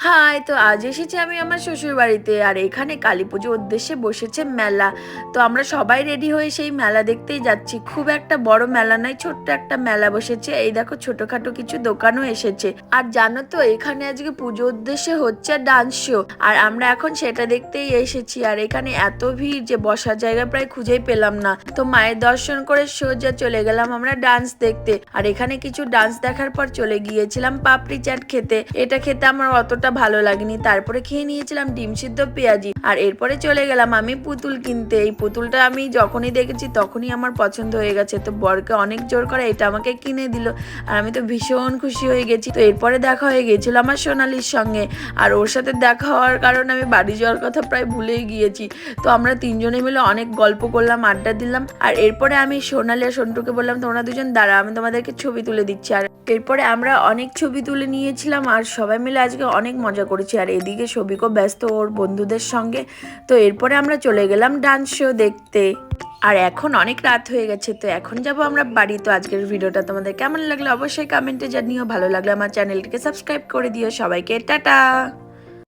High, তো আজ এসেছি আমি আমার শ্বশুর বাড়িতে। আর এখানে কালী পুজোর উদ্দেশ্যে বসেছে মেলা। তো আমরা সবাই রেডি হয়ে সেই মেলা দেখতেই যাচ্ছি। খুব একটা বড় মেলা নয়, ছোট্ট একটা মেলা বসেছে। এই দেখো ছোটখাটো কিছু দোকানও এসেছে। আর জানো তো এখানে আজকে পুজো উদ্দেশ্যে হচ্ছে ডান্স শো। আর আমরা এখন সেটা দেখতেই এসেছি। আর এখানে এত ভিড় যে বসার জায়গা প্রায় খুঁজেই পেলাম না। তো মায়ের দর্শন করে সোজা চলে গেলাম আমরা ডান্স দেখতে। আর এখানে কিছু ডান্স দেখার পর চলে গিয়েছিলাম পাপড়ি চাট খেতে। এটা খেতে আমার অতটা ভালো লাগেনি। তারপরে খেয়ে নিয়েছিলাম ডিম সিদ্ধ পেঁয়াজি। আর এরপরে চলে গেলাম আমি পুতুল কিনতে। এই পুতুলটা আমি যখনই দেখেছি তখনই আমার পছন্দ হয়ে গেছে। তো বরকে অনেক জোর করে এটা আমাকে কিনে দিল। আর আমি তো ভীষণ খুশি হয়ে গেছি। তো এরপরে দেখা হয়ে গেছিল আমার সোনালির সঙ্গে। আর ওর সাথে দেখা হওয়ার কারণে আমি বাড়ি যাওয়ার কথা প্রায় ভুলেই গিয়েছি। তো আমরা তিনজনে মিলে অনেক গল্প করলাম, আড্ডা দিলাম। আর এরপরে আমি সোনালি আর সন্টুকে বললাম তোমরা দুজন দাঁড়া, আমি তোমাদেরকে ছবি তুলে দিচ্ছি। আর এরপরে আমরা অনেক ছবি তুলে নিয়েছিলাম আর সবাই মিলে আজকে অনেক মজা করেছি। আর এদিকে সবিকও ব্যস্ত ওর বন্ধুদের সঙ্গে। তো এরপরে আমরা চলে গেলাম ডান্স শো দেখতে। আর এখন অনেক রাত হয়ে গেছে, তো এখন যাব আমরা বাড়ি। তো আজকের ভিডিওটা তোমাদের কেমন লাগলো অবশ্যই কমেন্টে জানিও। ভালো লাগলে আমার চ্যানেলটিকে সাবস্ক্রাইব করে দিও। সবাইকে টাটা।